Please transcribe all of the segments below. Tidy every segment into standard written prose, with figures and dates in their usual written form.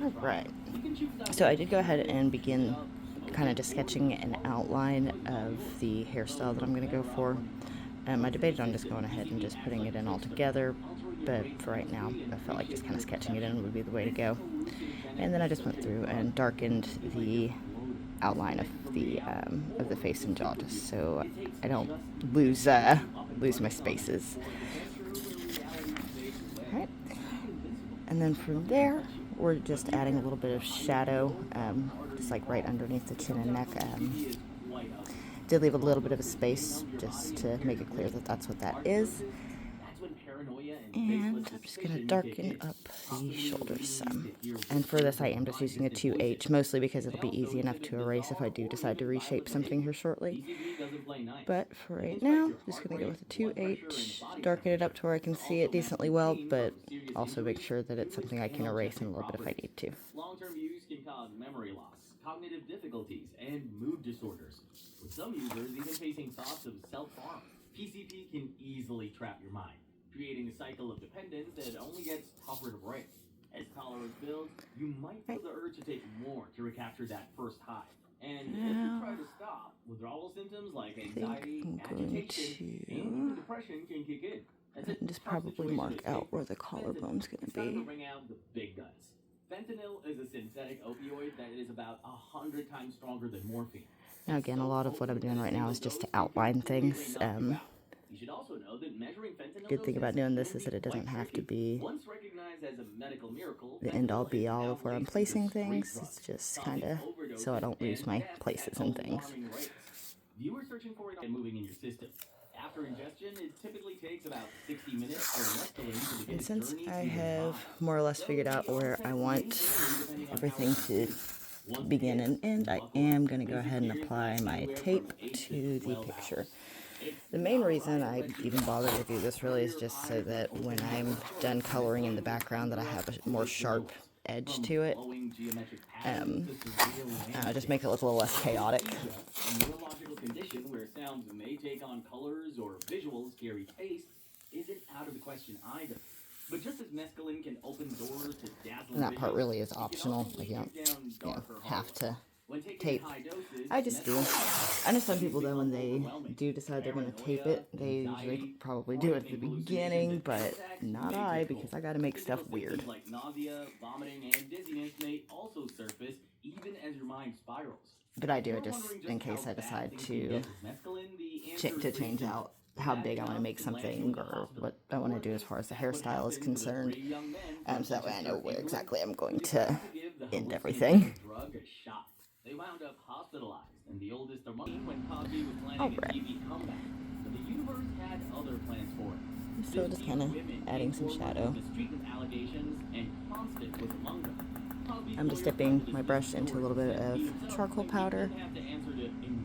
Alright, so I did go ahead and begin kind of just sketching an outline of the hairstyle that I'm going to go for. I debated on just going ahead and just putting it in all together, but for right now I felt like just kind of sketching it in would be the way to go. And then I just went through and darkened the outline of the face and jaw, just so I don't lose my spaces. All right, and then from there we're just adding a little bit of shadow, just like right underneath the chin and neck. Did leave a little bit of a space just to make it clear that that's what that is. And I'm just going to darken up the shoulders some. And for this I am just using a 2H, mostly because it'll be easy enough to erase if I do decide to reshape something here shortly. But for right now, I'm just going to go with a 2H, darken it up to where I can see it decently well, but also make sure that it's something I can erase in a little bit if I need to. Long-term use can cause memory loss, cognitive difficulties, and mood disorders, with some users even facing thoughts of self-harm. PCP can easily trap your mind, creating a cycle of dependence that only gets tougher to break. As tolerance builds, you might feel the urge to take more to recapture that first high. And if you try to stop, withdrawal symptoms like anxiety, agitation, and even depression can kick in. And just probably mark out where the collarbone's going to be. Time to bring out the big guns. Fentanyl is a synthetic opioid that is about 100 times stronger than morphine. Now again, a lot of what I'm doing right now is just to outline things. You should also know that measuring fentanyl Good thing about doing this is that it doesn't have to be once recognized as a medical miracle, the end-all be-all of where I'm placing things. It's just kind of so I don't lose my places and things. Viewers searching for it and moving in your system. After ingestion, it typically takes about 60 minutes for mescaline to begin. And since I have more or less figured out where I want everything to begin and end, I am going to go ahead and apply my tape to the picture. The main reason I even bother to do this really is just so that when I'm done coloring in the background that I have a more sharp edge to it. Just make it look a little less chaotic. A neurological condition where sounds may take on colors or visuals carry taste isn't out of the question either. But just as mescaline can open doors to dazzling, and that part really is optional. Like you don't have to tape. I just do. I know some people though, when they do decide they're going to tape it, they usually probably do it at the beginning, but not I, because I got to make stuff weird. Like nausea, vomiting, and dizziness may also surface even as your mind spirals. But I do it just in case I decide to change out how big I want to make something or what I want to do as far as the hairstyle is concerned. So that way I know where exactly I'm going to end everything. They wound up hospitalized, and the oldest among them when Cosby was planning a TV comeback. But the universe had other plans for it. So just kind of adding some shadow. I'm just dipping my brush into a little bit of charcoal powder,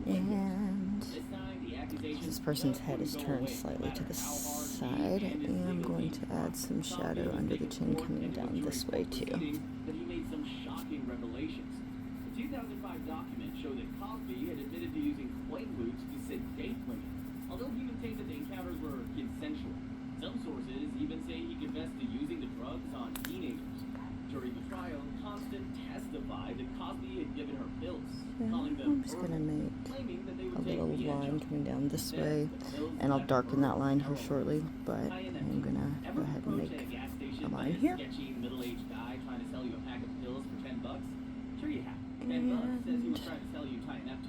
and this person's head is turned slightly to the side, and I'm going to add some shadow under the chin coming down this way too. 2005 documents show that Cosby had admitted to using Quaaludes to sedate women, although he maintained that the encounters were consensual. Some sources even say he confessed to using the drugs on teenagers. During the trial, Constant testified that Cosby had given her pills, calling them I'm just going to make a little line coming down this way, and I'll darken that line here shortly, but I'm going to go ahead and make a line here. Middle-aged guy trying to sell you a pack of pills for $10? Sure you have. And says he was trying to sell you Tylenol.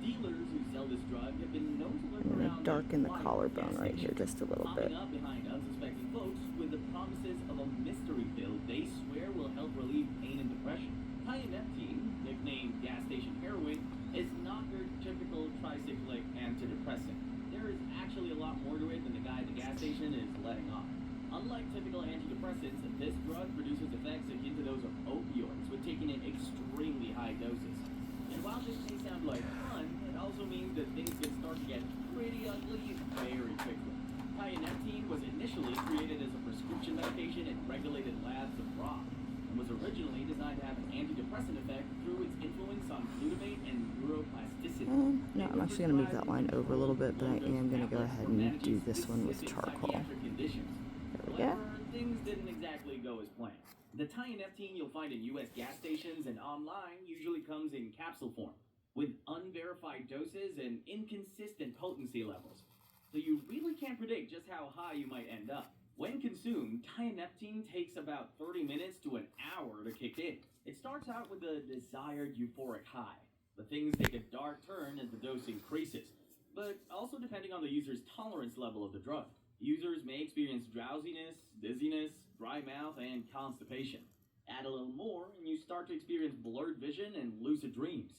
Dealers who sell this drug have been known to lurk I'm going around to darken the collarbone right here just a little bit. up behind unsuspecting folks with the promises of a mystery pill they swear will help relieve pain and depression. Tylenol, nicknamed gas station heroin, is not your typical tricyclic antidepressant. There is actually a lot more to it than the guy at the gas station is letting on. Unlike typical antidepressants, this drug produces effects akin to those of opioids when taken in extremely high doses. And while this may sound like fun, it also means that things can start to get pretty ugly very quickly. Tylenol was initially created as a prescription medication in regulated labs abroad, and was originally designed to have an antidepressant effect through its influence on glutamate and neuroplasticity. No, I'm actually going to move that line over a little bit, but I am going to go ahead and do this one with charcoal. There we go. things didn't exactly go as planned. The Tionephine you'll find in US gas stations and online usually comes in capsule form, with unverified doses and inconsistent potency levels. So you really can't predict just how high you might end up. When consumed, Tionephine takes about 30 minutes to an hour to kick in. It starts out with a desired euphoric high, but things take a dark turn as the dose increases, but also depending on the user's tolerance level of the drug. Users may experience drowsiness, dizziness, dry mouth, and constipation. Add a little more, and you start to experience blurred vision and lucid dreams.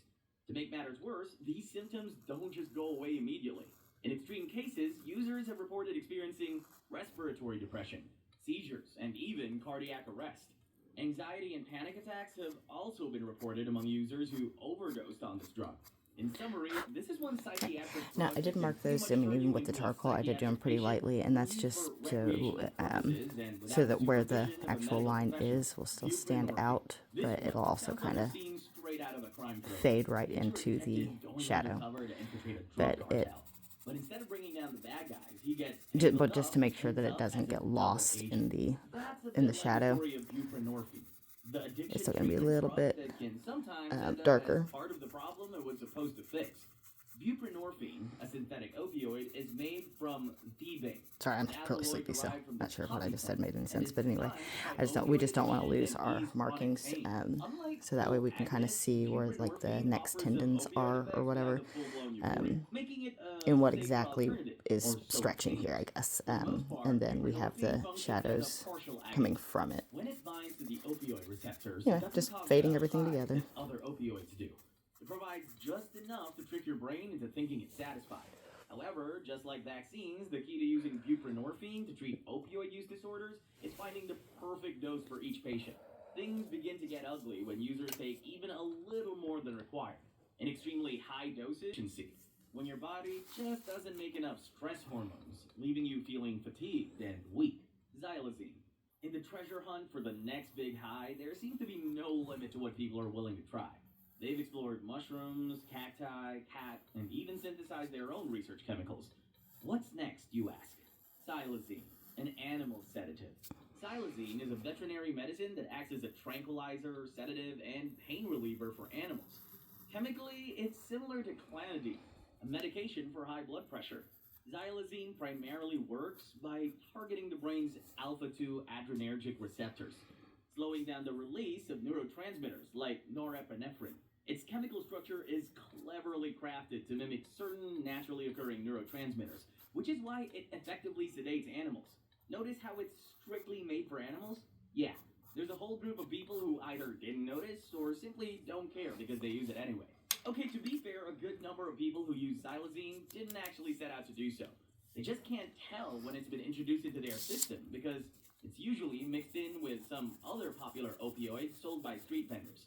To make matters worse, these symptoms don't just go away immediately. In extreme cases, users have reported experiencing respiratory depression, seizures, and even cardiac arrest. Anxiety and panic attacks have also been reported among users who overdosed on this drug. In summary, this is one psychiatric drug. Now, I did mark those, I mean, even with the charcoal, I did do them pretty lightly, and that's just so that where the actual line is will still stand out, but it'll also kind of fade right into the shadow. But instead of bringing down the bad guys, he gets But just to make sure that it doesn't get lost in the shadow. It's still going to be a little bit darker. Part of the problem it was supposed to fix. Buprenorphine, a synthetic opioid, is made from thebane. Sorry, I'm really sleepy, so I'm not sure if what I just said made any sense. But anyway, we just don't want to lose our markings, so that way we can kind of see where like the next tendons are or whatever, and what exactly is stretching here, I guess. And then we have the shadows coming from it. When it binds to the opioid receptors, just fading everything together. Other opioids do. It provides just enough to trick your brain into thinking it's satisfied. However, just like vaccines, the key to using buprenorphine to treat opioid use disorders is finding the perfect dose for each patient. Things begin to get ugly when users take even a little more than required. In extremely high dosage, when your body just doesn't make enough stress hormones, leaving you feeling fatigued and weak. Xylazine. In the treasure hunt for the next big high, there seems to be no limit to what people are willing to try. They've explored mushrooms, cacti, cat, and even synthesized their own research chemicals. What's next, you ask? Xylazine, an animal sedative. Xylazine is a veterinary medicine that acts as a tranquilizer, sedative, and pain reliever for animals. Chemically, it's similar to Clonidine, a medication for high blood pressure. Xylazine primarily works by targeting the brain's alpha-2 adrenergic receptors, slowing down the release of neurotransmitters like norepinephrine. Its chemical structure is cleverly crafted to mimic certain naturally occurring neurotransmitters, which is why it effectively sedates animals. Notice how it's strictly made for animals? Yeah, there's a whole group of people who either didn't notice or simply don't care because they use it anyway. Okay, to be fair, a good number of people who use xylazine didn't actually set out to do so. They just can't tell when it's been introduced into their system because it's usually mixed in with some other popular opioids sold by street vendors.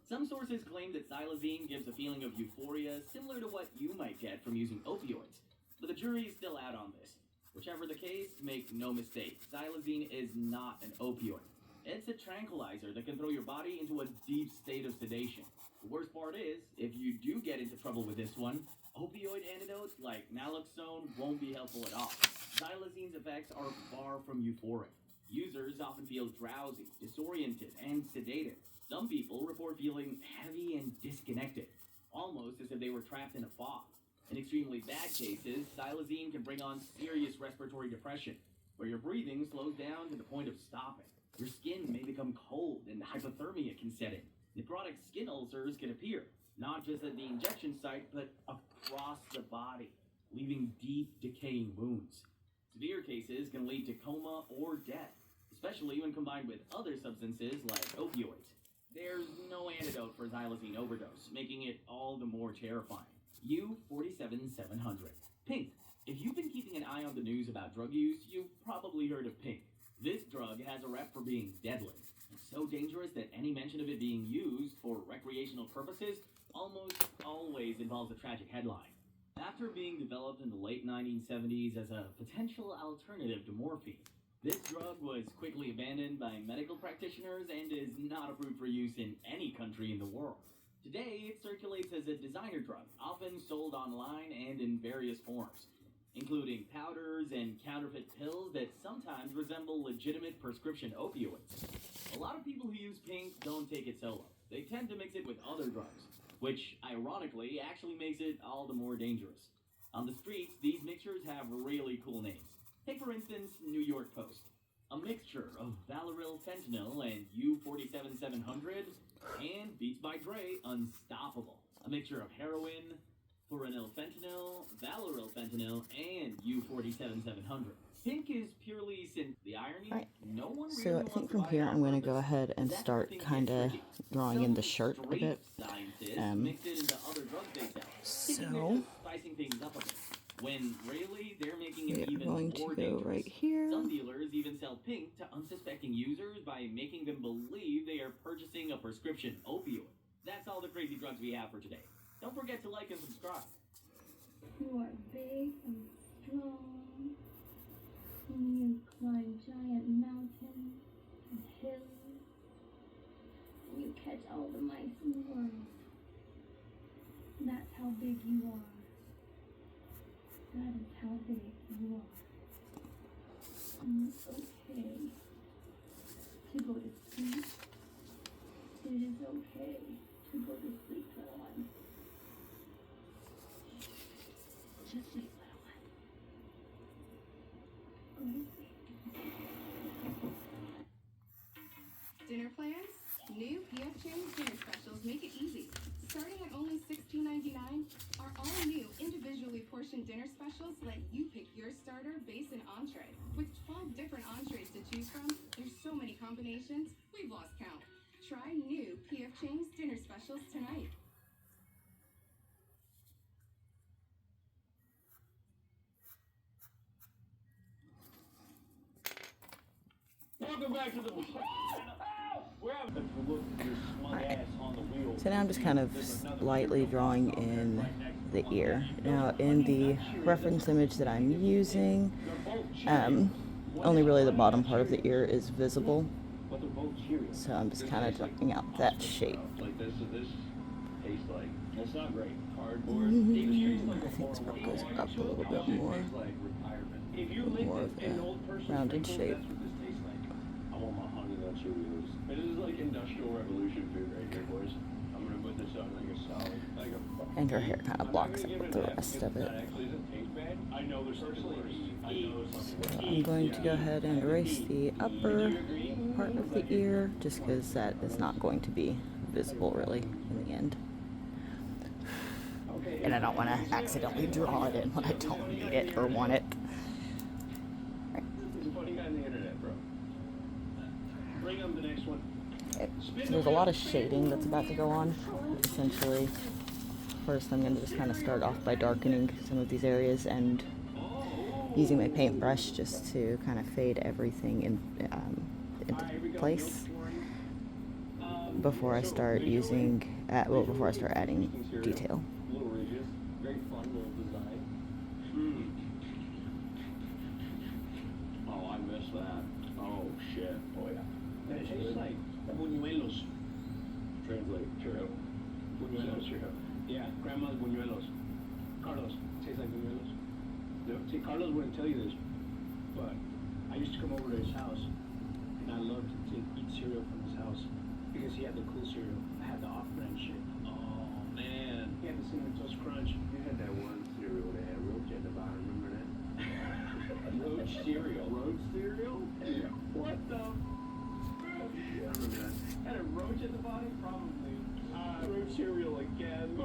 Some sources claim that xylazine gives a feeling of euphoria similar to what you might get from using opioids, but the jury is still out on this. Whichever the case, make no mistake, xylazine is not an opioid. It's a tranquilizer that can throw your body into a deep state of sedation. The worst part is, if you do get into trouble with this one, opioid antidotes like naloxone won't be helpful at all. Xylazine's effects are far from euphoric. Users often feel drowsy, disoriented, and sedated. Some people report feeling heavy and disconnected, almost as if they were trapped in a fog. In extremely bad cases, xylazine can bring on serious respiratory depression, where your breathing slows down to the point of stopping. Your skin may become cold and hypothermia can set in. Necrotic skin ulcers can appear, not just at the injection site, but across the body, leaving deep, decaying wounds. Severe cases can lead to coma or death, especially when combined with other substances like opioids. There's no antidote for xylazine overdose, making it all the more terrifying. U-47-700. Pink. If you've been keeping an eye on the news about drug use, you've probably heard of Pink. This drug has a rep for being deadly. It's so dangerous that any mention of it being used for recreational purposes almost always involves a tragic headline. After being developed in the late 1970s as a potential alternative to morphine, this drug was quickly abandoned by medical practitioners and is not approved for use in any country in the world. Today, it circulates as a designer drug, often sold online and in various forms. including powders and counterfeit pills that sometimes resemble legitimate prescription opioids. A lot of people who use pink don't take it solo. They tend to mix it with other drugs, which ironically actually makes it all the more dangerous. On the streets, these mixtures have really cool names. Take for instance, New York Post. A mixture of Valoryl fentanyl and U-47-700 and Beats by Dre Unstoppable. A mixture of heroin, fluoronyl fentanyl, Valoryl fentanyl, and U-47-700. Pink is purely the irony. Alright, No one really so I wants think to from buy here it on I'm going to purpose. go ahead and That's the start thing that kind of gets tricky. drawing in the shirt a Some bit. scientists mix it into other drugs they sell, thinking they're So just spicing things up a bit. When really they're making it we are even going to more go dangerous. right here. Some dealers even sell pink to unsuspecting users by making them believe they are purchasing a prescription opioid. That's all the crazy drugs we have for today. Don't forget to like and subscribe. You are big and strong, and you climb giant mountains and hills, and you catch all the mice in the world. That's how big you are. That is how big you are. And it's okay to go to sleep. It is okay to go to sleep, little one. Just sleep, little one. Go to sleep. Dinner plans? New P.F. Chang's dinner specials make it easy. Starting at only $16.99, our all-new individually portioned dinner specials let you pick your starter, base, and entree. With 12 different entrees to choose from, there's so many combinations, we've lost count. Try new P.F. Chang's dinner specials tonight. Welcome back to the We're having to look at your smug ass on the wheel. So now I'm just kind of lightly drawing in the ear. Now in the reference image that I'm using, only really the bottom part of the ear is visible. But they're both Cheerios. So I'm just kind of drawing out that shape. Like this tastes like. It's not great. Cardboard. I think this part goes up a little bit more. If you More licked of an a old person's rounded wrinkles, shape. that's what this tastes like. I want my honey nut Cheerios. This is like industrial revolution food right here, boys. I'm gonna put this on like a salad, like a. And her hair kind of blocks it with the rest of it. That actually doesn't taste bad. I know there's something worse. I know there's something worse. I'm going to go ahead and erase the upper part of the ear, just because that is not going to be visible really in the end. And I don't want to accidentally draw it in when I don't need it or want it. He's a funny guy on the internet, bro. Bring on the next one. So there's a lot of shading that's about to go on. Essentially, first I'm going to just kind of start off by darkening some of these areas and using my paintbrush just to kind of fade everything into place before I start before I start adding detail. Little ridges. Very fun little design. Oh, I missed that. Oh shit. Oh yeah. It tastes like buñuelos. Translate. Churro. Buñuelos. Churro. Yeah, grandma's buñuelos. Carlos, tastes like buñuelos. Yep. See, Carlos wouldn't tell you this, but I used to come over to his house, and I loved to eat cereal from his house because he had the cool cereal. I had the off-brand shit. Oh man. He had the Cinnamon Toast Crunch. You had that one cereal that had roach at the bottom, remember that? Roach cereal. Roach cereal? Yeah. What the? Yeah, I remember that. Had a roach at the bottom? Probably. Roach cereal again.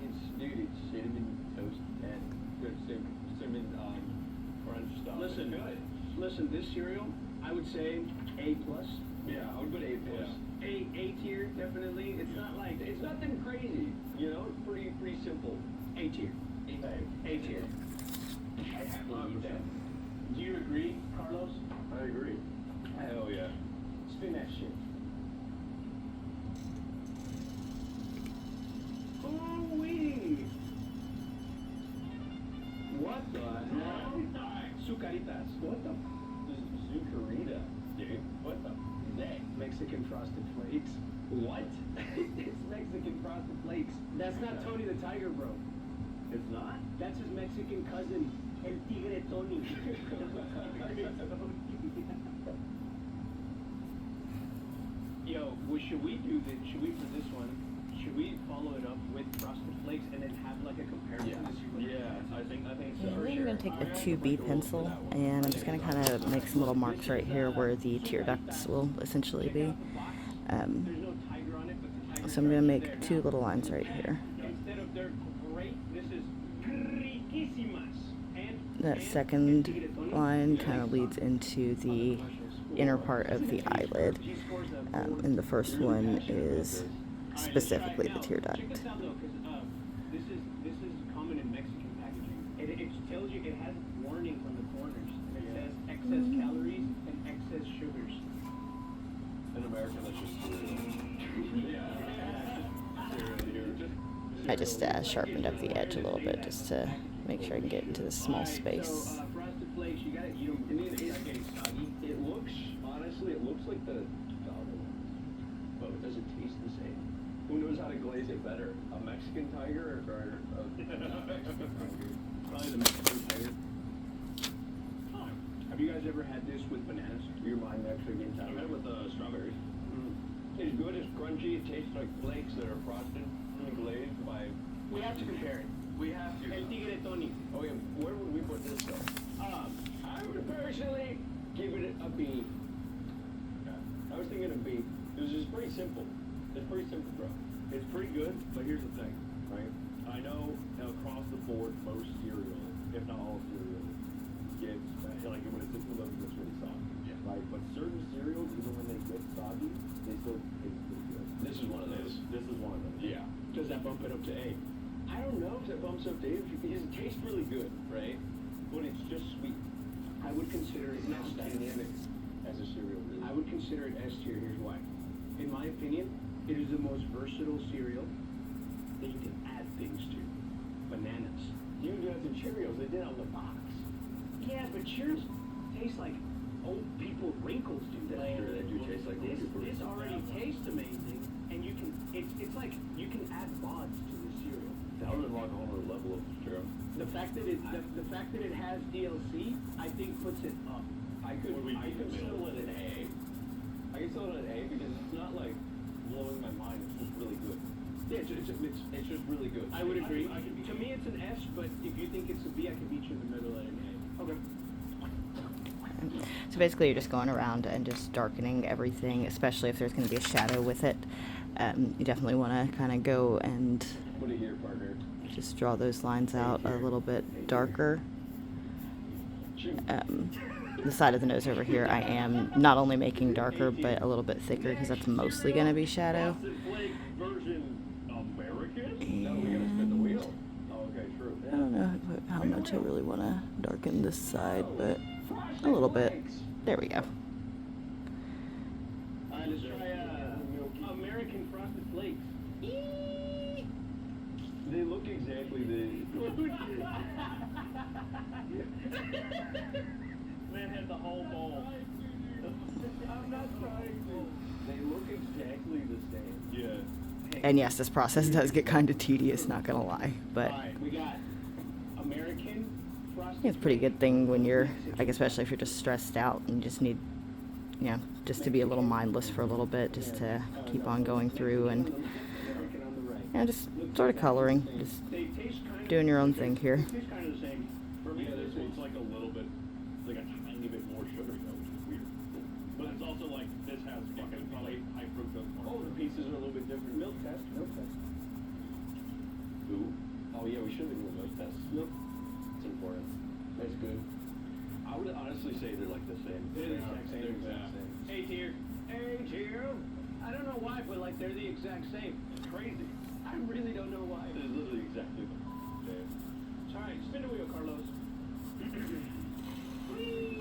It's cinnamon toast and good cinnamon crunch stuff. Listen, Good. listen. This cereal, I would say A plus. Yeah, I would put A plus. A tier, definitely. It's not like It's nothing crazy, you know. It's pretty simple. A tier. A tier. I have to eat that. Do you agree, Carlos? I agree. Hell yeah. Spin that shit. Ooh-wee. What the hell? Sucaritas. What the? Zuccarita, dude. What the? That? Mexican frosted flakes. What? It's Mexican frosted flakes. That's not Tony the Tiger, bro. It's not? That's his Mexican cousin, El Tigre Tony. Yo, well, should we for this one, should we follow it up with Frosted Flakes and then have like a comparison? Yeah, I think so. I think I'm going to take the 2B pencil and I'm just going to kind of make some little marks right here where the tear ducts will essentially be. There's no tiger on it, but the tiger So I'm going to make 2 little lines right here. instead of they're great, this is riquísimas. That second line kind of leads into the inner part of the eyelid, and the first one is specifically the tear duct. Check this out though, because this is common in Mexican packaging. It tells you, it has warnings on the corners, and it says excess calories and excess sugars. In America, that's just I just sharpened up the edge a little bit just to make sure I can get into this small space. So Frosted Flakes, you gotta eat them. It looks, honestly, it looks like the other one, but it doesn't taste the same. Who knows how to glaze it better? A Mexican tiger or Probably the Mexican tiger. Have you guys ever had this with bananas? your mind Mexican I tiger? had it with strawberries. It's good, it's crunchy, it tastes like flakes that are frosted and glazed by... We have to compare it. We have to. El Tigre Tony. Oh yeah, where would we put this though? I would personally give it a B. I was thinking a B. This is pretty simple. It's pretty simple, bro. It's pretty good, but here's the thing, right? I know across the board, most cereal, if not all cereal, gets, like when it's just it gets really soggy. Yeah. Right? But certain cereals, even when they get soggy, they still taste pretty good. This is one of those. This is one of them. Yeah. Does that bump it up to A? I don't know if that bumps up to A because it tastes really good, right? But it's just sweet. I would consider it It's S not tier. dynamic as a cereal, really. I would consider it S tier. Here's why. In my opinion, it is the most versatile cereal that you can add things to. Bananas. You do that to Cheerios. They did on the box. Yeah, but Cheerios taste like old people wrinkles, dude. That's true, they do taste like old this. people This wrinkles. already tastes amazing, and you can. It's like you can add mods to the cereal. That would unlock a whole other level of cereal. The fact that it has DLC, I think puts it up. I could Would we I beat could the middle? settle it at A. I could settle it at A because it's not like blowing my mind. It's just really good. Yeah, It's just really good. I would agree. I can beat To you. me, it's an S, but if you think it's a B, I can beat you in the middle at an A. Okay. So basically you're just going around and just darkening everything, especially if there's going to be a shadow with it. You definitely want to kind of go and Put it here, partner. just draw those lines out a little bit darker. Shoot. The side of the nose over here I am not only making darker but a little bit thicker because that's mostly going to be shadow. Frosted Flake version American? No, we gotta spin the wheel. Oh, okay, true. I don't know how much I really want to darken this side, but a little bit. There we go. Let's try American Frosted Flakes. They look exactly Man had the whole bowl. I'm not trying to. They look exactly the same. Yeah. And yes, this process does get kind of tedious, not gonna lie, but Alright, we got American Frosted I think it's a pretty good thing when you're, like, especially if you're just stressed out and just need, you know, just to be a little mindless for a little bit, just to keep on going through and, American on the right. you know, just sort of coloring, just They taste kind doing your own thing here. They taste kind of the same. For me, this one's like a little bit, like a tiny bit more sugar, though, which is weird. But it's also like, this has fucking probably high fructose corn Oh, the syrup. pieces are a little bit different. Milk test. Ooh. Oh yeah, we should have done a milk test. Nope. It's important. That's good. I would honestly say they're like the same. They're the Yeah, exact they're same. exact same. A tier. A tier. I don't know why, but like they're the exact same. It's crazy. I really don't know why. It is literally exactly the same. Alright, spin the wheel, Carlos.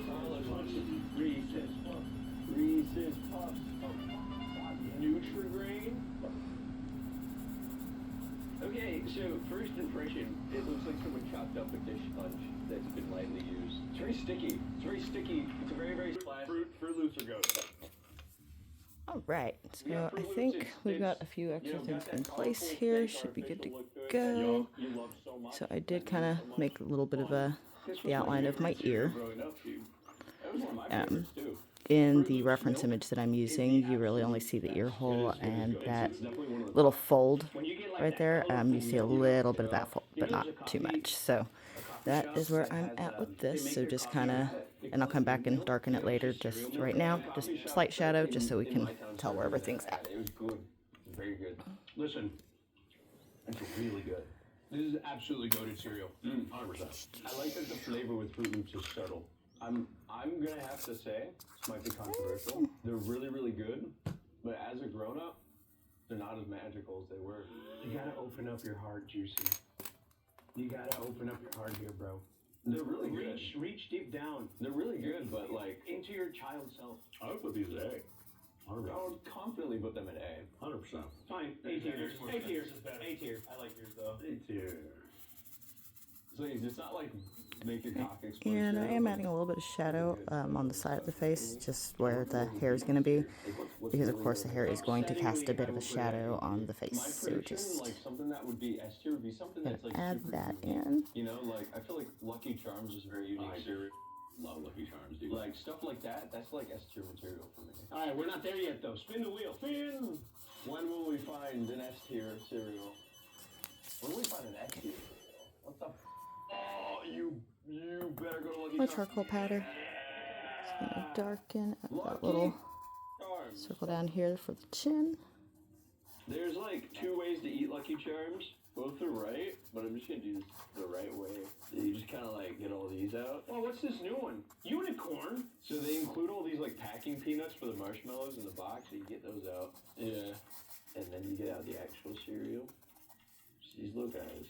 Carlos wants it. Reese's Puffs. Reese's Puffs. Nutri-Grain. Okay, so first impression, it looks like someone chopped up a dish sponge that's been lightly used. It's very sticky. It's very sticky. It's a very, very Fruit Loops are good. All right, so I think we've got a few extra things in place here. Should be good to go. So I did kind of make a little bit of the outline of my ear. In the reference image that I'm using, you really only see the ear hole and that little fold right there. You see a little bit of that fold, but not too much. So that is where I'm at with this. So just kind of, and I'll come back and darken it later. Just right now, just slight shadow, just so we can tell where everything's at. It was good. Very good. Listen, that's really good. This is absolutely goated cereal. 100%. I like that the flavor with Fruit Loops is subtle. I'm gonna have to say, this might be controversial, they're really, really good, but as a grown-up, they're not as magical as they were. You gotta open up your heart, Juicy. You gotta open up your heart here, bro. They're really good. Reach deep down. They're really good, but like, Into your child self. I would put these at A. I would confidently put them at A. 100%. Fine. A tier. A tier. A tier. I like yours though. A tier. So it's not like make your cock explode. And I am adding a little bit of shadow on the side of the face, just where the hair is going to be, because of course the hair is going to cast a bit of a shadow on the face. So just like something that would be S tier would be something gonna that's like add super that unique. in. You know, like I feel like Lucky Charms is very unique cereal. Love Lucky Charms, dude. Like stuff like that, that's like S tier material for me. All right, we're not there yet though. Spin the wheel. Spin! When will we find an S tier cereal? When will we find an S tier cereal? What the? Oh, you better go to Lucky My Charms. charcoal powder. Just gonna darken up that Lucky little Charms. circle down here for the chin. There's like 2 ways to eat Lucky Charms. Both are right, but I'm just gonna do this the right way. You just kind of like get all these out. Oh, what's this new one? Unicorn. So they include all these like packing peanuts for the marshmallows in the box, so you get those out. Yeah. And then you get out the actual cereal. Just these little guys.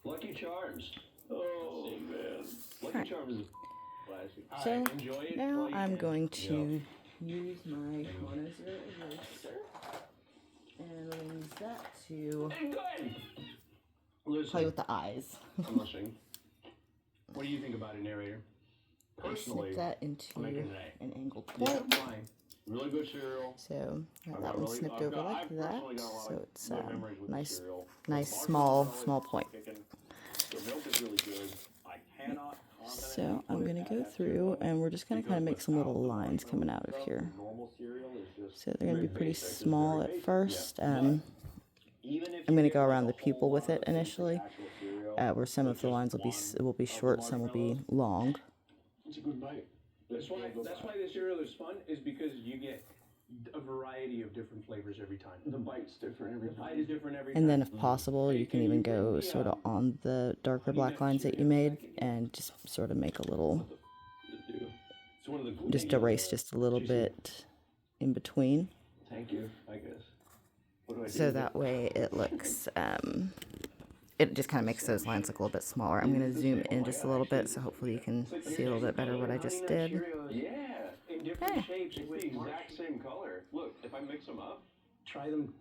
Lucky Charms. Oh man. Lucky Charms is classic. So Enjoy it. now while you I'm can. going to use my Monozer eraser and use that to And good. Listen, play with the eyes. I'm listening. What do you think about it, narrator? Personally, Snip that into I'm making it A. an angled Yeah, point. fine. really good cereal. So got I've that got one really- snipped I've over got- like I've that. personally got a lot So of it's good memories with the nice, cereal. nice The small marshmallow is point. kicking. The milk is really good. I cannot So I'm gonna go through and we're just gonna kind of make some little lines coming out of here. Normal cereal is just So they're gonna be pretty basic. It's small very at basic. first. Even if I'm you gonna get, go like, around a the pupil whole with lot it of basic initially, actual cereal, where some but of the just lines will be one short, of the some will be marshmallows, long. it's a good bite. That's why the cereal is fun, is because you get a variety of different flavors every time. The bite's different every The bite time. is different every time. And then if possible, you can even go sort of on the darker black lines that you made and just sort of make a little, It's one of the just erase just a little bit in between. Thank you, I guess. What do I do? So that way it looks, it just kind of makes those lines look a little bit smaller. I'm going to zoom in just a little bit, so hopefully you can see a little bit better what I just did. Yeah, In different Hey. shapes it's with the exact same color. Look, if I mix them up, Try them.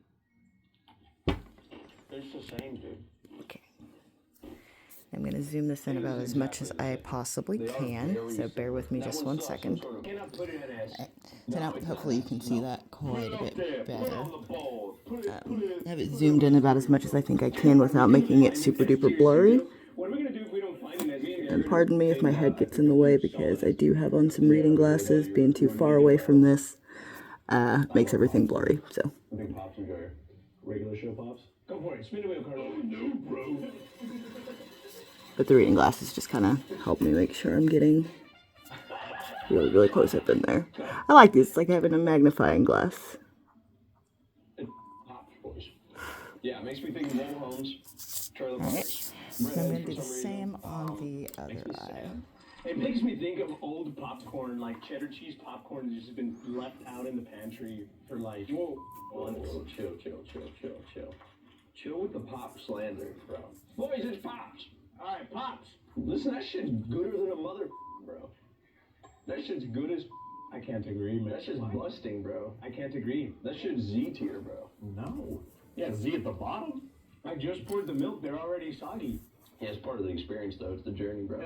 they're just the same, dude. Okay. I'm going to zoom this in about as much as I possibly can, so bear with me just one second. Cannot put it in S. So now hopefully you can see that quite a bit Put it better. on the bowl. Put it, I have it zoomed in about as much as I think I can without making it super duper blurry. What are we gonna do if we don't find an S? And pardon me if my head gets in the way because I do have on some reading glasses. Being too far away from this makes everything blurry. So Big pops and go. Regular show pops? Go for it. Spin the wheel, Carlos. no, bro. but the reading glasses just kind of help me make sure I'm getting really, really close up in there. I like these. It's like having a magnifying glass. Pops, boys. Yeah, it makes me think of mobile homes, trailer Alright, parks. so I'm going to do the same on the other eye. It makes me think of old popcorn, like cheddar cheese popcorn that's just been left out in the pantry for like, Whoa. Chill. Chill with the pop slander, bro. Boys, it's pops. alright, pops. Listen, that shit's gooder than a mother, bro. That shit's good as. I can't agree, man. That shit's busting, bro. I can't agree. That shit's Z tier, bro. No. Yeah, Z at the bottom. I just poured the milk, they're already soggy. Yeah, it's part of the experience, though. It's the journey, bro.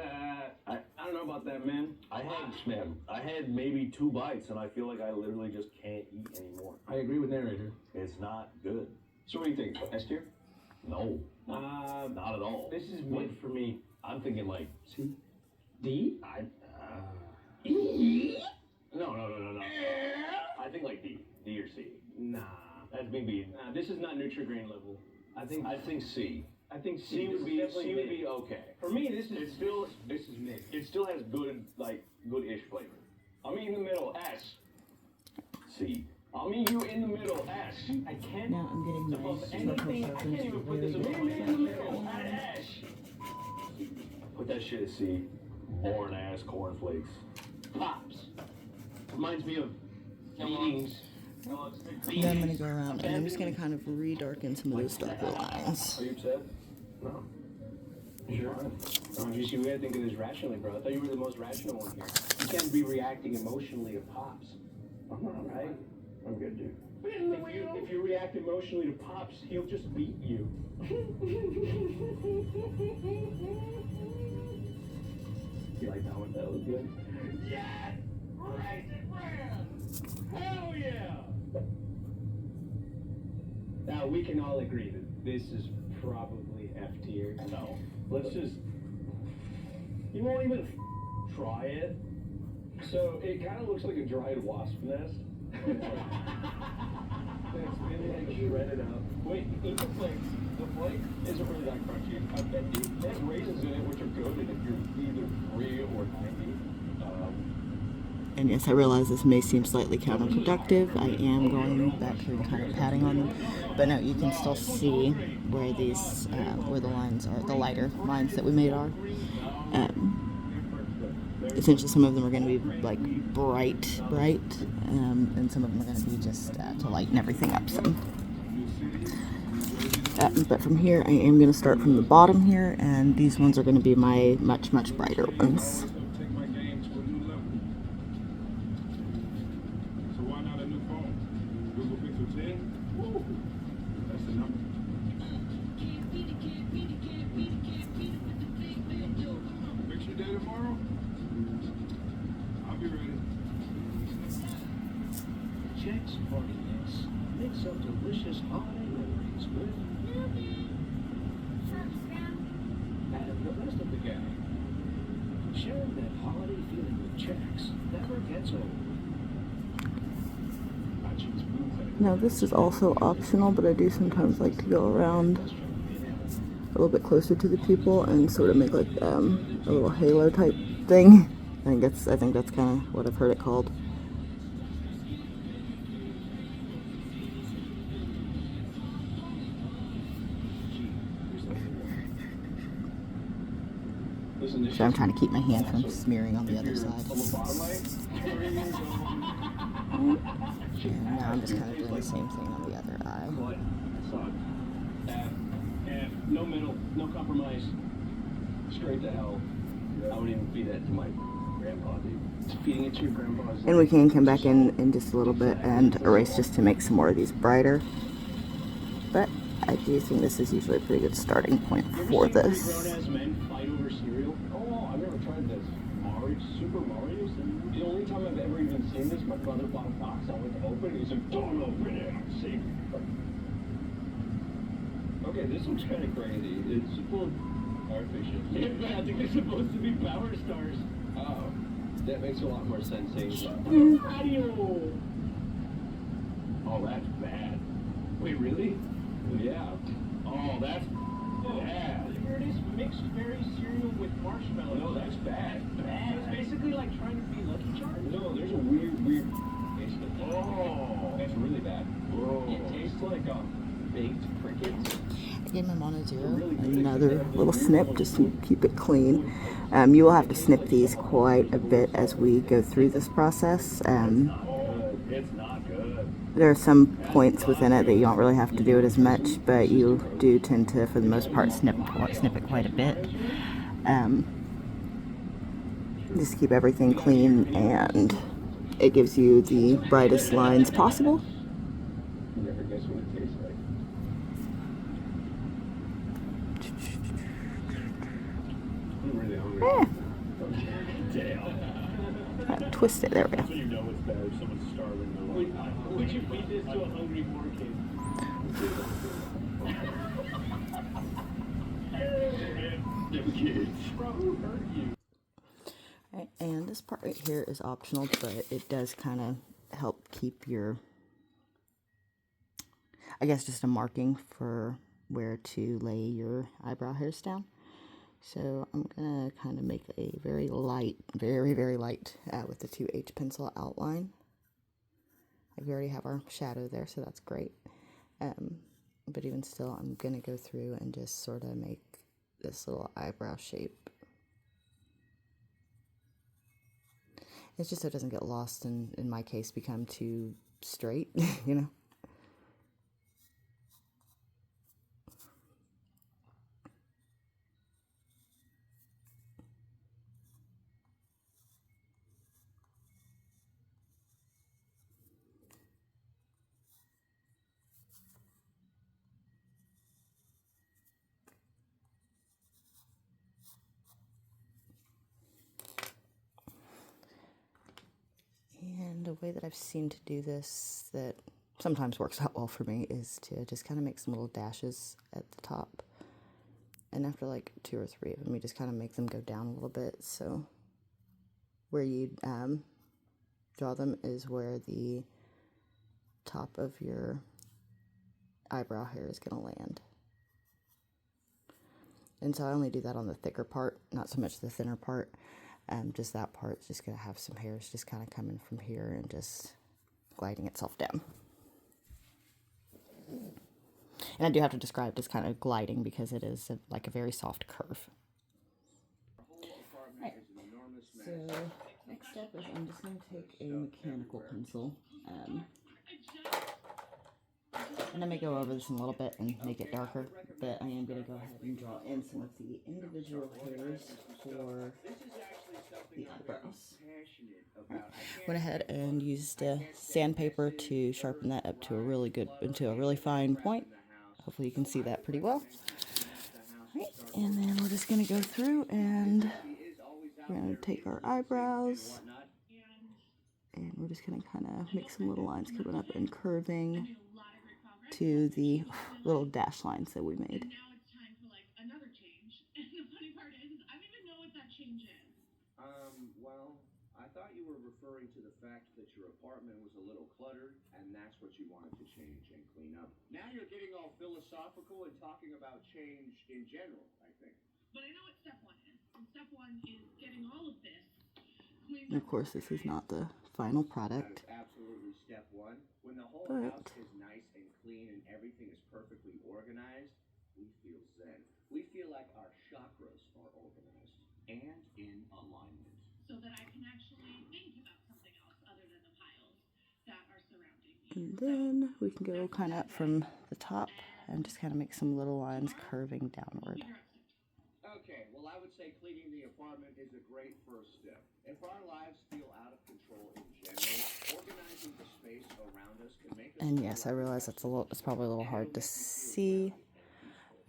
I I don't know about that, man. I had maybe 2 bites, and I feel like I literally just can't eat anymore. I agree with narrator. It's not good. So what do you think? S tier? No, not at all. This is mid for me. I'm thinking like C? D? no. I think like D or C. Nah. That's me being. This is not Nutri-Grain level. I think C. I think C would be okay. For me, this is mid. It still has good-ish flavor. I'm in the middle. S. C. I'll meet you in the middle. S. I can't. Now I'm getting my above circle anything. I can't even put this above in the middle. myself. S. Put that shit at C. Boring ass cornflakes. Pops. Reminds me of meetings. Then I'm gonna go around and I'm just gonna kind of redarken some of those darker lines. Are you upset? No. Sure. Oh, you see, we gotta think of this rationally, bro. I thought you were the most rational one here. You can't be reacting emotionally to Pops. Right? I'm good, dude. If you react emotionally to Pops, he'll just beat you. You like that one? That was good. Yes! Rice and bran! Hell yeah! Now, we can all agree that this is probably F tier. No. Let's just. You won't even try it. So it kind of looks like a dried wasp nest. It's been like shredded up. Wait, eat the flakes. The flake isn't really that crunchy. I bet you. It has raisins in it, which are good, and if you're either 3 or 90. And yes, I realize this may seem slightly counterproductive. I am going back through and kind of patting on them. But no, you can still see where these, where the lines are, the lighter lines that we made are. Essentially, some of them are going to be like bright, and some of them are going to be just to lighten everything up some. But from here, I am going to start from the bottom here, and these ones are going to be my much brighter ones. Jack's Party Mix. Mix up delicious holiday memories with and the rest of the gang. Sharing that holiday feeling with Jack's never gets old. I choose Blue. Now this is also optional, but I do sometimes like to go around a little bit closer to the people and sort of make like a little halo type thing. I think that's kind of what I've heard it called. So I'm trying to keep my hand from smearing on the other side. And now I'm just kind of doing the same thing on the other eye. No middle, no compromise. Straight to hell. I wouldn't even feed that to my grandpa, dude. Feeding it to your grandpa. And we can come back in just a little bit and erase just to make some more of these brighter. But I do think this is usually a pretty good starting point for this. Grown-ass men fight over cereal. Oh, I've never tried this. Super Mario cereal? The only time I've ever even seen this, my brother bought a box. I went to open it. He said, "Don't open it. See." Okay, this looks kind of crazy. It's full of artificial. Yeah, I think they're supposed to be power stars. Oh, that makes a lot more sense. Radio. Oh, that's bad. Wait, really? Yeah. Oh, that's bad. This mixed berry cereal with marshmallow. No, that's bad. Bad. It's basically like trying to be Lucky Charms. No, there's a weird taste to it. Oh, It's really bad. Whoa. It tastes like baked crickets. I gave my Mono-Zero another little snip just to keep it clean. You will have to snip these quite a bit as we go through this process. It's not good. There are some points within it that you don't really have to do it as much, but you do tend to, for the most part, snip it quite a bit. Just to keep everything clean, and it gives you the brightest lines possible. You never guess what it tastes like. I'm really hungry. Eh. twist it. There we go. So you know it's better if someone's starving or like, Would you feed this to a hungry poor kid? them kids. Bro, who hurt you? Right, and this part right here is optional, but it does kind of help keep your, I guess, just a marking for where to lay your eyebrow hairs down. So I'm gonna kind of make a very light, very light with the 2H pencil outline. Like we already have our shadow there, so that's great. But even still, I'm gonna go through and just sort of make this little eyebrow shape. It's just so it doesn't get lost and, in my case, become too straight, you know? And the way that I've seen to do this that sometimes works out well for me is to just kind of make some little dashes at the top. And after like 2 or 3 of them, you just kind of make them go down a little bit. So where you draw them is where the top of your eyebrow hair is going to land. And so I only do that on the thicker part, not so much the thinner part. Just that part's just going to have some hairs just kind of coming from here and just gliding itself down. And I do have to describe this kind of gliding because it is like a very soft curve. Right. So next step is I'm just going to take a mechanical pencil. And I may go over this in a little bit and make it darker, but I am going to go ahead and draw in some of the individual hairs for the eyebrows. Went ahead and used sandpaper to sharpen that up to a really fine point. Hopefully you can see that pretty well. Right, and then we're just going to go through and we're going to take our eyebrows and we're just going to kind of make some little lines coming up and curving to the little dash lines that we made. Now it's time for like another change. And the funny part is I don't even know what that change is. Well, I thought you were referring to the fact that your apartment was a little cluttered, and that's what you wanted to change and clean up. Now you're getting all philosophical and talking about change in general, I think. But I know what step 1 is. And step 1 is getting all of this cleaned And up. of course this is not the final product. That is absolutely step 1. When the whole But house is nice and clean and everything is perfectly organized, we feel zen. We feel like our chakras are organized and in alignment. So that I can actually think about something else other than the piles that are surrounding me. And then we can go kind of from the top and just kind of make some little lines curving downward. Okay, well, I would say cleaning the apartment is a great first step. If our lives feel out of control in general, organizing the space around us can make us. And yes, I realize it's probably a little hard to see.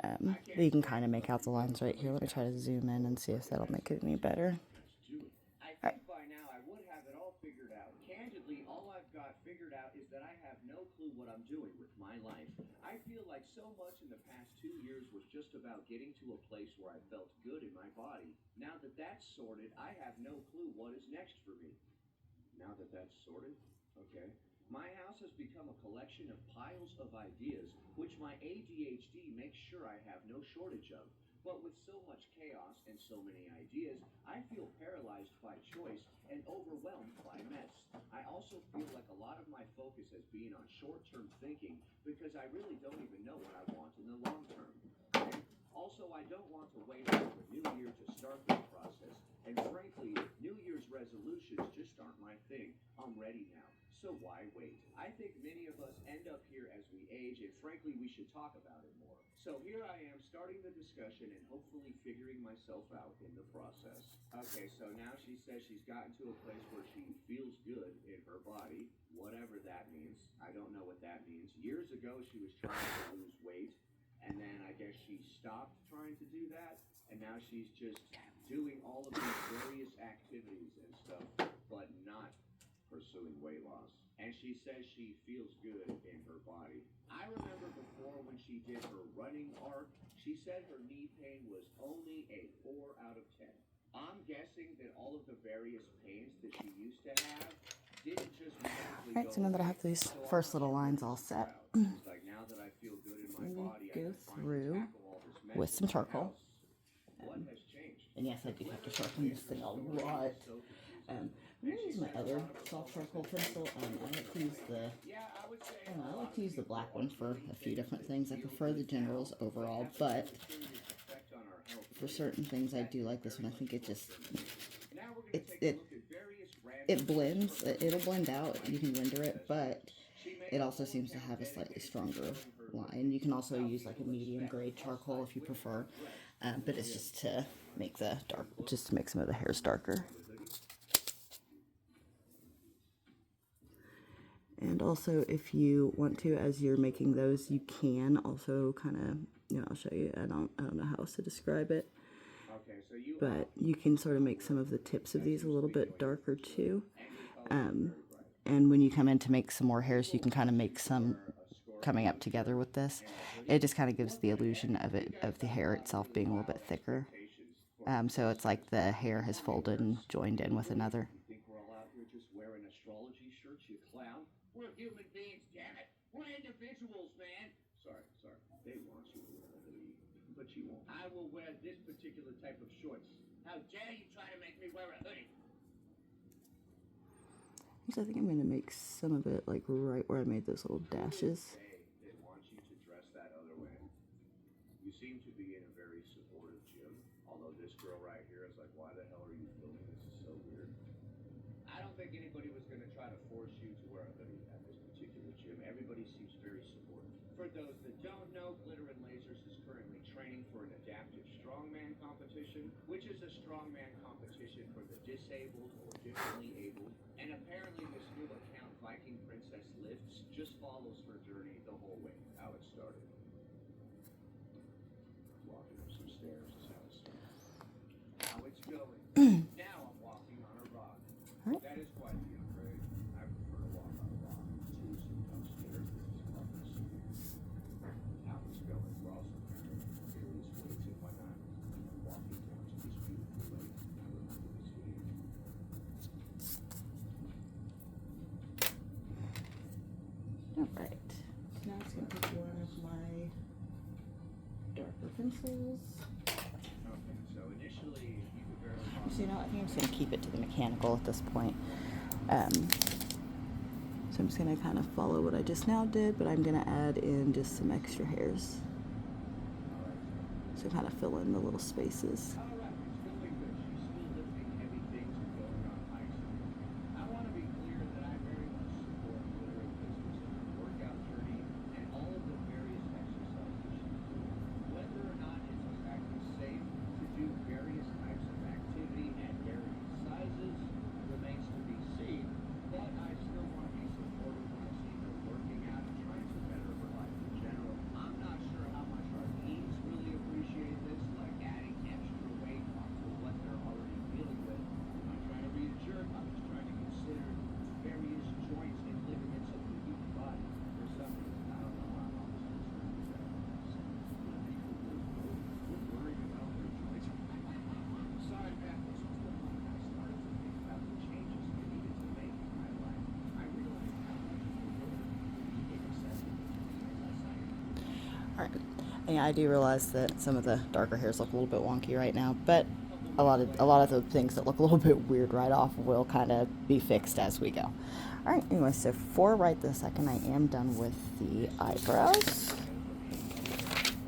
But you can kind of make out the lines right here. Let me try to zoom in and see if that'll make it any better. I think by now I would have it all figured out. Candidly, all I've got figured out is that I have no clue what I'm doing with my life. I feel like so much in the past 2 years was just about getting to a place where I felt good in my body. Now that that's sorted, I have no clue what is next for me. Now that that's sorted, okay. My house has become a collection of piles of ideas, which my ADHD makes sure I have no shortage of. But with so much chaos and so many ideas, I feel paralyzed by choice and overwhelmed by mess. I also feel like a lot of my focus has been on short-term thinking because I really don't even know what I want in the long term. Also, I don't want to wait until the new year to start this process. And frankly, New Year's resolutions just aren't my thing. I'm ready now. So why wait? I think many of us end up here as we age, and frankly, we should talk about it more. So here I am starting the discussion and hopefully figuring myself out in the process. Okay, so now she says she's gotten to a place where she feels good in her body, whatever that means. I don't know what that means. Years ago, she was trying to lose weight, and then I guess she stopped trying to do that, and now she's just doing all of these various activities and stuff, but not pursuing weight loss, and she says she feels good in her body. I remember before when she did her running arc, she said her knee pain was only a 4 out of 10. I'm guessing that all of the various pains that she used to have didn't just magically Alright, so now that I have these first little lines all set, She's like, now that I feel good in my I'm going body, to I go can finally through tackle all this mess with some in my charcoal. house. What has changed? And yes, I do have to sharpen this thing a lot. I'm going to use my other soft charcoal pencil. I like to use the I like to use the black one for a few different things. I prefer the Generals overall, but for certain things I do like this one. I think it just it blends. It'll blend out. You can render it, but it also seems to have a slightly stronger line. You can also use like a medium grade charcoal if you prefer, but it's just to make the dark, just to make some of the hairs darker. And also, if you want to, as you're making those, you can also kind of, you know, I'll show you. I don't know how else to describe it, but you can sort of make some of the tips of these a little bit darker too. And when you come in to make some more hairs, you can kind of make some coming up together with this. It just kind of gives the illusion of it, of the hair itself being a little bit thicker. So it's like the hair has folded and joined in with another. You think we're all out here just wearing astrology shirts, you clown? We're human beings, damn it! We're individuals, man! Sorry. They want you to wear a hoodie, but you won't. I will wear this particular type of shorts. How dare you try to make me wear a hoodie? So I think I'm going to make some of it like right where I made those little dashes. They want you to dress that other way. You seem to be in a very supportive gym, although this girl right here is like, why the hell are you filming? This is so weird. I don't think anybody was going to try to force you to wear a hoodie at this particular gym. Everybody seems very supportive. For those that don't know, Glitter and Lasers is currently training for an adaptive strongman competition, which is a strongman competition for the disabled or differently abled. And apparently this new account, Viking Princess Lifts, just follows her journey the whole way, how it started. Walking up some stairs is how it started. How it's going. Now I'm walking on a rock. Right. That is quite the upgrade. I prefer to walk on a rock to some tough stairs. How it's going. We're also carrying various weights and whatnot. Walking down to this beautiful lake. I remember this video. Alright, so now I'm just going to take one of my darker pencils. Okay, so initially you could barely So, you know, I think I'm just going to keep it to the mechanical at this point. So I'm just going to kind of follow what I just now did, but I'm going to add in just some extra hairs. So kind of fill in the little spaces. All right, it's feeling good. She's still lifting heavy things and going on hikes. I want to be clear that I very much support Glitter and Lasers in her workout journey and all of the various exercises she's doing. Whether or not it's exactly safe to do various types of activity at various sizes remains to be seen, but I still want to be supportive when I see her working out and trying to better her life in general. I'm not sure how much our teams really appreciate this, like adding extra weight onto what they're already dealing with. I'm not trying to be a jerk, I'm just trying to consider various joints and ligaments of the human body. For some reason, I don't know, I'm always concerned with that. Some people would worry about their joints. Sorry, man, this was the point I started to think about the changes I needed to make in my life. I realized how much of the world is inaccessible to me unless I am. Alright, and I do realize that some of the darker hairs look a little bit wonky right now, but a lot of the things that look a little bit weird right off will kind of be fixed as we go. Alright, anyway, so for right this second, I am done with the eyebrows.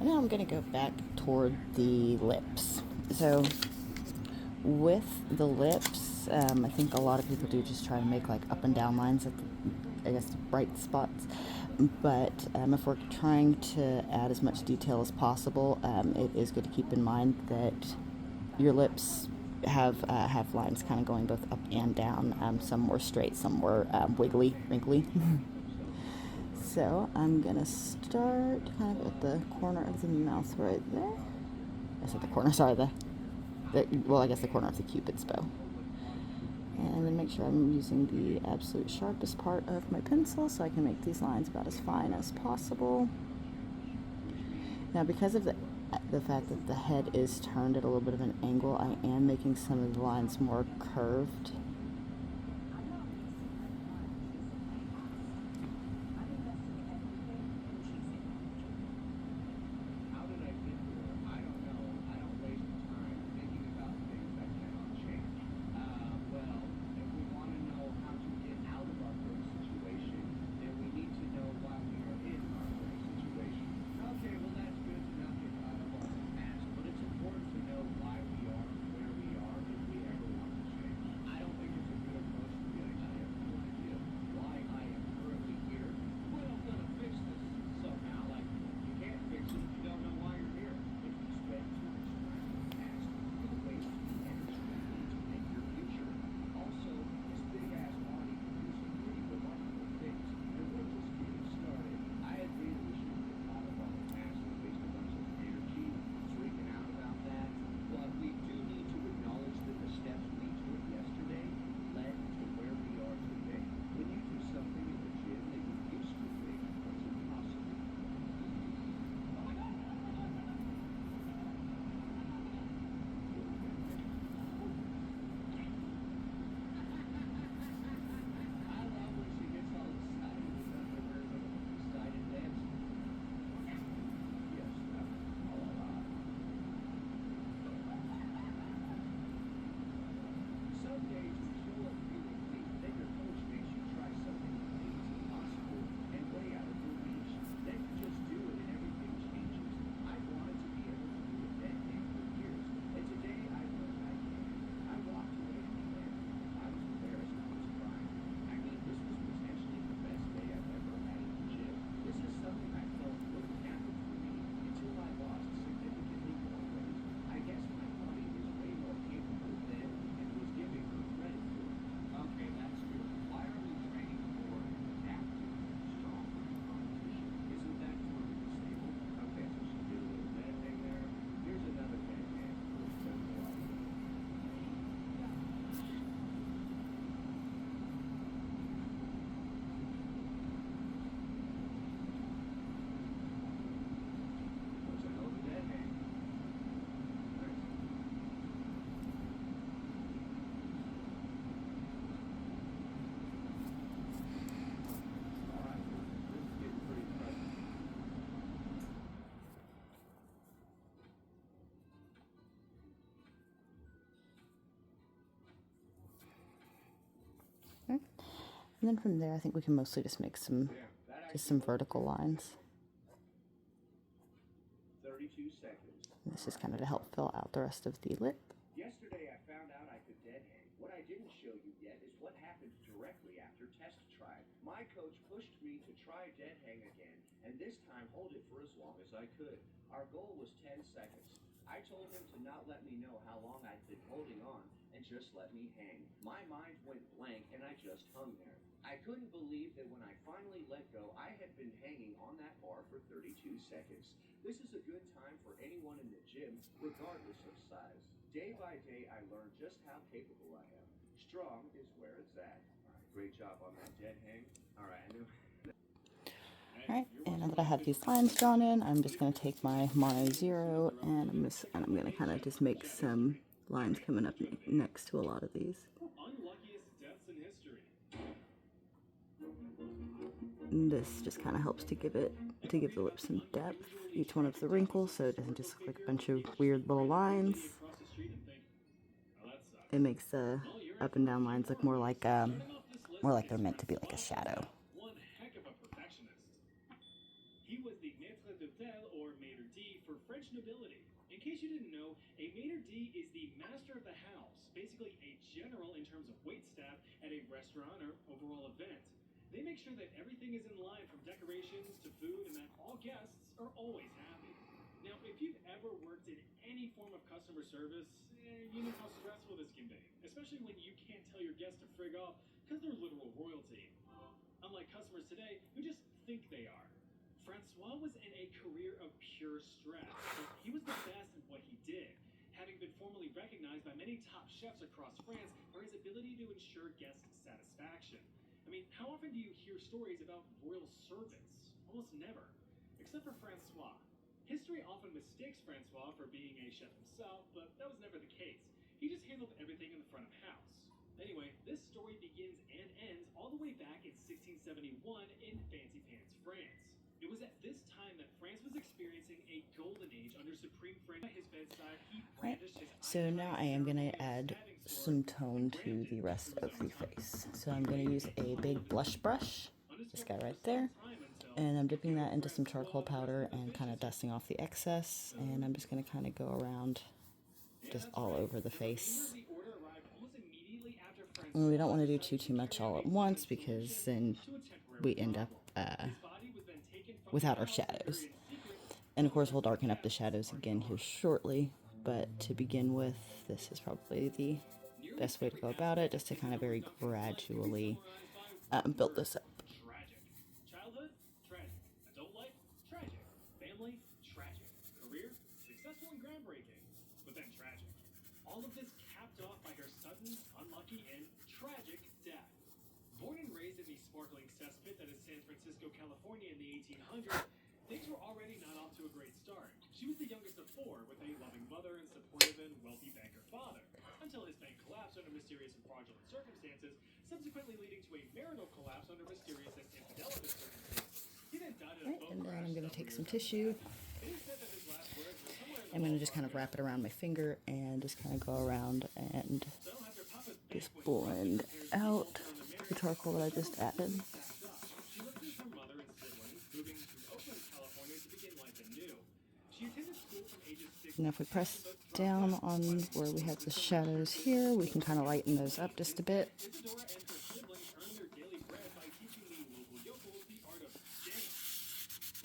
And now I'm going to go back toward the lips. So with the lips, I think a lot of people do just try to make like up and down lines at the, I guess, the bright spots. But if we're trying to add as much detail as possible, it is good to keep in mind that your lips have lines kind of going both up and down. Some more straight, some more wiggly, wrinkly. So I'm gonna start kind of at the corner of the mouth right there. I said the corner, sorry, well, I guess the corner of the Cupid's bow. And then make sure I'm using the absolute sharpest part of my pencil so I can make these lines about as fine as possible. Now, because of the fact that the head is turned at a little bit of an angle, I am making some of the lines more curved. How did I get here? I don't know. I don't waste time thinking about things I cannot change. Well, if we want to know how to get out of our current situation, then we need to know why we are in our current situation. Okay, well that's good to not get out of our past, but it's important to know why we are where we are if we ever want to change. I don't think it's a good approach to be like, I have no idea why I am currently here, but I'm gonna fix this somehow. Like, you can't fix it if you don't know why you're here. If you spend too much time in the past, you'll waste the energy you need to make your future. Also, this big ass body can do some pretty remarkable things, and we're just getting started. I agree that we shouldn't get caught up on the past and waste a bunch of energy freaking out about that, but we do need to acknowledge that the steps we took yesterday led to where we are today. When you do something in the gym that you used to think was impossible, I love when she gets all excited and does her very little excited dance. Yes, that was all a lot. Some days you show up feeling weak, then your coach makes you try something you think is impossible and way out of your reach. Then you just do it and everything changes. I wanted to be able to do a dead hang for years, and today I learned I can. I walked away from there. I was embarrassed. I was crying. I mean, this was potentially the best day I've ever had in the gym. This is something I felt wouldn't happen for me until I lost significantly more weight. I guess my body is way more capable than and was giving her credit for. Okay, that's good. Why are we training for adaptive, stronger competition? Isn't that sort of stable? Okay, so she did a little dead hang there. Here's another dead hang. Let's go for it. That's a hell of a dead hang. Nice. All right, this is getting pretty impressive. And then from there, I think we can mostly just make some, Yeah, that just actually some vertical lines. 32 seconds. And this is kind of to help fill out the rest of the lip. Yesterday I found out I could dead hang. What I didn't show you yet is what happened directly after test try. My coach pushed me to try dead hang again, and this time hold it for as long as I could. Our goal was 10 seconds. I told him to not let me know how long I'd been holding on and just let me hang. My mind went blank and I just hung there. I couldn't believe that when I finally let go, I had been hanging on that bar for 32 seconds. This is a good time for anyone in the gym, regardless of size. Day by day, I learned just how capable I am. Strong is where it's at. All right, great job on that dead hang. All right, I knew. Alright, and now that I have these lines drawn in, I'm just going to take my Mono Zero and I'm going to kind of just make some lines coming up next to a lot of these. Unluckiest deaths in history. And this just kind of helps to give the lip some depth, each one of the wrinkles, so it doesn't just look like a bunch of weird little lines. It makes the up and down lines look more like they're meant to be like a shadow. One heck of a perfectionist. He was the maître d'hôtel or maître d' for French nobility. In case you didn't know, a maître d' is the master of the house, basically a general in terms of waitstaff at a restaurant or overall event. They make sure that everything is in line from decorations to food and that all guests are always happy. Now, if you've ever worked in any form of customer service, you know how stressful this can be, especially when you can't tell your guests to frig off because they're literal royalty. Unlike customers today who just think they are. Francois was in a career of pure stress, but he was the best at what he did, having having been formally recognized by many top chefs across France for his ability to ensure guest satisfaction. I mean, how often do you hear stories about royal servants? Almost never, except for Francois. History often mistakes Francois for being a chef himself, but that was never the case. He just handled everything in the front of house. Anyway, this story begins and ends all the way back in 1671 in Fancy Pants, France. It was at this time that France was experiencing a golden age under Supreme French. At his bedside, he brandished his So now I am going to add some tone to the rest of the face. So I'm going to use a big blush brush, this guy right there, and I'm dipping that into some charcoal powder and kind of dusting off the excess, and I'm just going to kind of go around just all over the face. And we don't want to do too much all at once because then we end up without our shadows. And of course we'll darken up the shadows again here shortly, but to begin with, this is probably the best way to go about it, just to kind of very gradually build this up. Tragic. Childhood? Tragic. Adult life? Tragic. Family? Tragic. Career? Successful and groundbreaking, but then tragic. All of this capped off by her sudden, unlucky, and tragic death. Born and raised in the sparkling cesspit that is San Francisco, California in the 1800s, things were already not off to a great start. She was the youngest of four, with a loving mother and supportive and wealthy banker father, until his bank collapsed under mysterious and fraudulent circumstances, subsequently leading to a marital collapse under mysterious and infidelity circumstances. He then died in a boat And then crash I'm going to several take years some later. tissue. It is said that his last words were somewhere in the I'm going to just ballpark kind of wrap it around my finger and just kind of go around and So after Papa's just banquet, blend out the charcoal that I just added. she lived with her mother and siblings, moving to Oakland, California to begin life anew. She attended school from ages 6 Now if we press down on where we have the shadows here, we can kind of lighten those up just a bit. Isadora and her siblings earned their daily bread by teaching the local yokels the art of dance.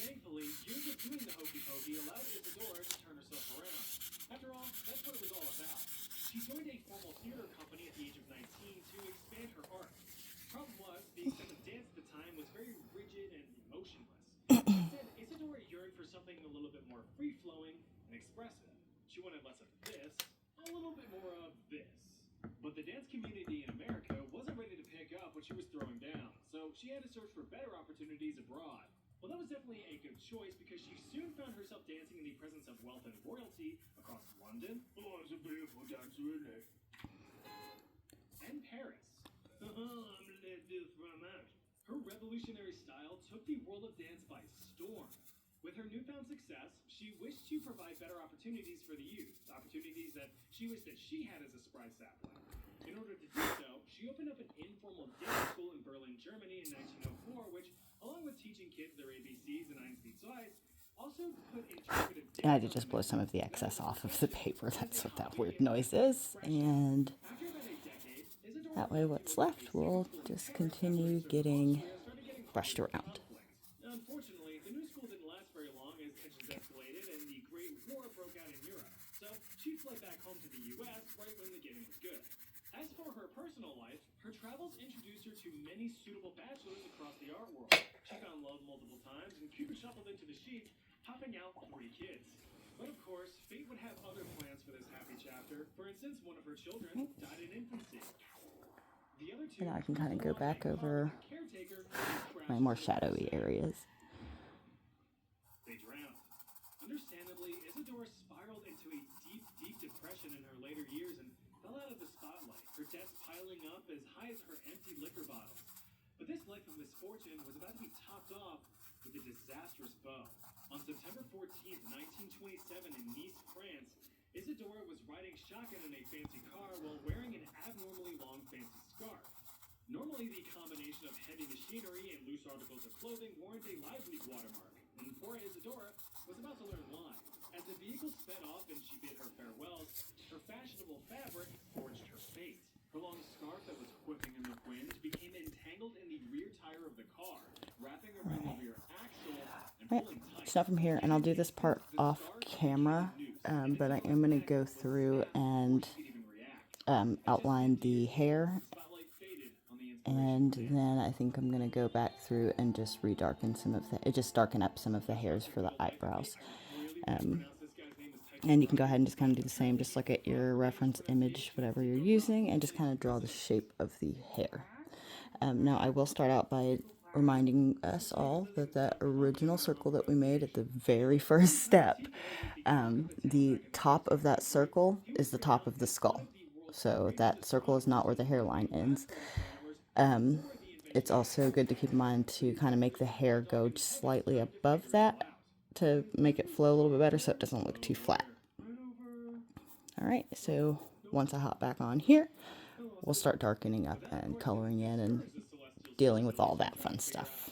Thankfully, years of doing the hokey pokey allowed Isadora to turn herself around. After all, that's what it was all about. She joined a formal theater company at the age of 19 to expand her art. Problem was, the extent of dance at the time was very rigid and emotionless. Instead, Isadora yearned for something a little bit more free-flowing and expressive. She wanted less of this, a little bit more of this. But the dance community in America wasn't ready to pick up what she was throwing down, so she had to search for better opportunities abroad. Well, that was definitely a good choice because she soon found herself dancing in the presence of wealth and royalty across London. Oh, it's a beautiful dancer, isn't it? And Paris. Her revolutionary style took the world of dance by storm. With her newfound success, she wished to provide better opportunities for the youth, opportunities that she wished that she had as a spry sapling. In order to do so, she opened up an informal dance school in Berlin, Germany in 1904, which, along with teaching kids their ABCs and Einstein also put interpretive dance. And I did just blow some of the excess off of the paper. That's what that weird noise is. And that way what's left will just continue getting brushed around. Unfortunately, the new school didn't last very long as tensions escalated and the Great War broke out in Europe. So she fled back home to the U.S. right when the getting was good. As for her personal life, her travels introduced her to many suitable bachelors across the art world. She found love multiple times and Cupid shuffled into the sheets, popping out 3 kids. But of course, fate would have other plans for this happy chapter. For instance, one of her children died in infancy. The other 2 And now I can kind of go back over my more shadowy areas. They drowned. Understandably, Isadora spiraled into a deep, deep depression in her later years and fell out of the spotlight, her debts piling up as high as her empty liquor bottles. But this life of misfortune was about to be topped off with a disastrous bow. On September 14th, 1927 in Nice, France, Isadora was riding shotgun in a fancy car while wearing an abnormally long fancy scarf. Normally, the combination of heavy machinery and loose articles of clothing warrant a lively watermark, and poor Isadora was about to learn why. As the vehicle sped off and she bid her farewells, her fashionable fabric forged her fate. Her long scarf that was whipping in the wind became entangled in the rear tire of the car, wrapping around the rear axle and pulling tight. Stop from here, and I'll do this part off camera, but I am going to go through and outline the hair, and then I think I'm going to go back through and just redarken some of the, just darken up some of the hairs for the eyebrows. And you can go ahead and just kind of do the same. Just look at your reference image, whatever you're using, and just kind of draw the shape of the hair. Now, I will start out by reminding us all that that original circle that we made at the very first step, the top of that circle is the top of the skull. So that circle is not where the hairline ends. It's also good to keep in mind to kind of make the hair go just slightly above that to make it flow a little bit better so it doesn't look too flat. Alright, so once I hop back on here, we'll start darkening up and coloring in and dealing with all that fun stuff.